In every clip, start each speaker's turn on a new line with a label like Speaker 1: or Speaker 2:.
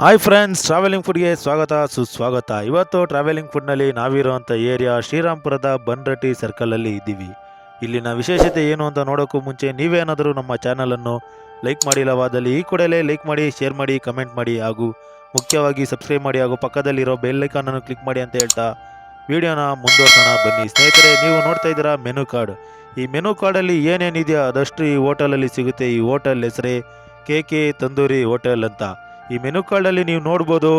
Speaker 1: Hi friends, travelling ಫುಡ್ಗೆ ಸ್ವಾಗತ ಸುಸ್ವಾಗತ. ಇವತ್ತು ಟ್ರಾವೆಲಿಂಗ್ ಫುಡ್ನಲ್ಲಿ ನಾವಿರುವಂಥ ಏರಿಯಾ ಶ್ರೀರಾಮ್ಪುರದ ಬನ್ರಟ್ಟಿ ಸರ್ಕಲಲ್ಲಿ ಇದ್ದೀವಿ. ಇಲ್ಲಿನ ವಿಶೇಷತೆ ಏನು ಅಂತ ನೋಡೋಕ್ಕೂ ಮುಂಚೆ ನೀವೇನಾದರೂ ನಮ್ಮ ಚಾನಲನ್ನು ಲೈಕ್ ಮಾಡಿಲ್ಲವಾದಲ್ಲಿ ಈ ಕೂಡಲೇ ಲೈಕ್ ಮಾಡಿ, ಶೇರ್ ಮಾಡಿ, ಕಮೆಂಟ್ ಮಾಡಿ ಹಾಗೂ ಮುಖ್ಯವಾಗಿ ಸಬ್ಸ್ಕ್ರೈಬ್ ಮಾಡಿ ಹಾಗೂ ಪಕ್ಕದಲ್ಲಿರೋ ಬೆಲ್ ಐಕಾನನ್ನು ಕ್ಲಿಕ್ ಮಾಡಿ ಅಂತ ಹೇಳ್ತಾ ವಿಡಿಯೋನ ಮುಂದುವರ್ಸೋಣ ಬನ್ನಿ. ಸ್ನೇಹಿತರೆ, ನೀವು ನೋಡ್ತಾ ಇದ್ದೀರಾ ಮೆನು ಕಾರ್ಡ್. ಈ ಮೆನು ಕಾರ್ಡಲ್ಲಿ ಏನೇನಿದೆಯೋ ಅದಷ್ಟು ಈ ಹೋಟೆಲಲ್ಲಿ ಸಿಗುತ್ತೆ. ಈ ಹೋಟೆಲ್ ಹೆಸರೇ ಕೆ ತಂದೂರಿ ಹೋಟೆಲ್ ಅಂತ. ಈ ಮೆನು ಕಾರ್ಡಲ್ಲಿ ನೀವು ನೋಡ್ಬೋದು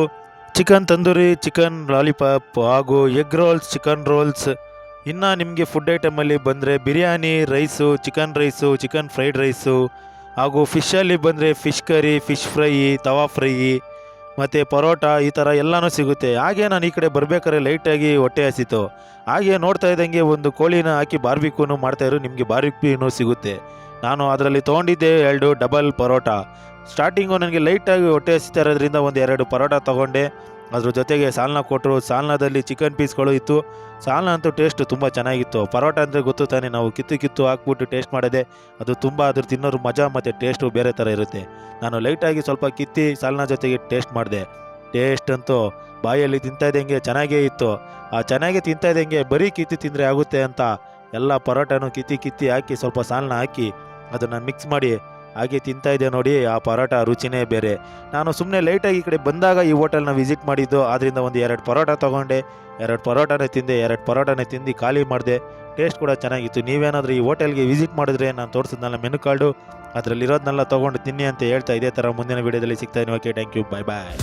Speaker 1: ಚಿಕನ್ ತಂದೂರಿ, ಚಿಕನ್ ಲಾಲಿಪಾಪ್ ಹಾಗೂ ಎಗ್ ರೋಲ್ಸ್, ಚಿಕನ್ ರೋಲ್ಸ್. ಇನ್ನು ನಿಮಗೆ ಫುಡ್ ಐಟಮಲ್ಲಿ ಬಂದರೆ biryani, rice, chicken fried rice ಹಾಗೂ ಫಿಶಲ್ಲಿ ಬಂದರೆ ಫಿಶ್ ಕರಿ, ಫಿಶ್ ಫ್ರೈ, ತವಾ ಫ್ರೈ ಮತ್ತು ಪರೋಟ, ಈ ಥರ ಎಲ್ಲನೂ ಸಿಗುತ್ತೆ. ಹಾಗೆ ನಾನು ಈ ಕಡೆ ಬರಬೇಕಾದ್ರೆ ಲೈಟಾಗಿ ಹೊಟ್ಟೆ ಹಸಿತು. ಹಾಗೆ ನೋಡ್ತಾ ಇದ್ದಂಗೆ ಒಂದು ಕೋಳಿನ ಹಾಕಿ ಬಾರ್ಬಿಕ್ಯೂನು ಮಾಡ್ತಾಯಿದ್ರು. ನಿಮಗೆ ಬಾರ್ಬಿಕ್ಯೂನು ಸಿಗುತ್ತೆ. ನಾನು ಅದರಲ್ಲಿ ತೊಗೊಂಡಿದ್ದೆ 2 ಡಬಲ್ ಪರೋಟ. ಸ್ಟಾರ್ಟಿಂಗು ನನಗೆ ಲೈಟಾಗಿ ಹೊಟ್ಟೆ ಹಸಿತಾ ಇರೋದ್ರಿಂದ ಒಂದು 2 ಪರೋಟ ತೊಗೊಂಡೆ. ಅದ್ರ ಜೊತೆಗೆ ಸಾಲ್ನ ಕೊಟ್ಟರು. ಸಾಲ್ನದಲ್ಲಿ ಚಿಕನ್ ಪೀಸ್ಗಳು ಇತ್ತು. ಸಾಲ್ನ ಅಂತೂ ಟೇಸ್ಟ್ ತುಂಬ ಚೆನ್ನಾಗಿತ್ತು. ಪರೋಟ ಅಂದರೆ ಗೊತ್ತು ತಾನೇ, ನಾವು ಕಿತ್ತು ಹಾಕ್ಬಿಟ್ಟು ಟೇಸ್ಟ್ ಮಾಡೋದೆ. ಅದು ತುಂಬ ಅದ್ರ ತಿನ್ನೋರು ಮಜಾ ಮತ್ತು ಟೇಸ್ಟು ಬೇರೆ ಥರ ಇರುತ್ತೆ. ನಾನು ಲೈಟಾಗಿ ಸ್ವಲ್ಪ ಕಿತ್ತಿ ಸಾಲ್ನ ಜೊತೆಗೆ ಟೇಸ್ಟ್ ಮಾಡಿದೆ. ಟೇಸ್ಟ್ ಅಂತೂ ಬಾಯಲ್ಲಿ ತಿಂತಾ ಇದ್ದಂಗೆ ಚೆನ್ನಾಗೇ ಇತ್ತು. ಆ ಚೆನ್ನಾಗೇ ತಿಂತಾ ಇದ್ದಂಗೆ ಬರೀ ಕಿತ್ತಿ ತಿಂದರೆ ಆಗುತ್ತೆ ಅಂತ ಎಲ್ಲ ಪರೋಟನೂ ಕಿತ್ತಿ ಹಾಕಿ ಸ್ವಲ್ಪ ಸಾಲ್ನ ಹಾಕಿ ಅದನ್ನು ಮಿಕ್ಸ್ ಮಾಡಿ ಹಾಗೆ ತಿಂತಾ ಇದೆ. ನೋಡಿ, ಆ ಪರೋಟ ರುಚಿನೇ ಬೇರೆ. ನಾನು ಸುಮ್ಮನೆ ಲೈಟಾಗಿ ಈ ಕಡೆ ಬಂದಾಗ ಈ ಹೋಟೆಲ್ನ ವಿಸಿಟ್ ಮಾಡಿದ್ದು. ಆದ್ದರಿಂದ ಒಂದು 2 ಪರೋಟ ತೊಗೊಂಡೆ. 2 ಪರೋಟನೇ ತಿಂದೆ. 2 ಪರೋಟನೇ ತಿಂದು ಖಾಲಿ ಮಾಡಿದೆ. ಟೇಸ್ಟ್ ಕೂಡ ಚೆನ್ನಾಗಿತ್ತು. ನೀವೇನಾದರೂ ಈ ಹೋಟೆಲ್ಗೆ ವಿಸಿಟ್ ಮಾಡಿದ್ರೆ ನಾನು ತೋರಿಸಿದ್ನಲ್ಲ ಮೆನು ಕಾರ್ಡು, ಅದರಲ್ಲಿರೋದನ್ನೆಲ್ಲ ತೊಗೊಂಡು ತಿನ್ನಿ ಅಂತ ಹೇಳ್ತಾ ಇದೇ ಥರ ಮುಂದಿನ ವೀಡಿಯೋದಲ್ಲಿ ಸಿಗ್ತಾ ಇದ್ದೀನಿ. Okay, thank you, bye bye.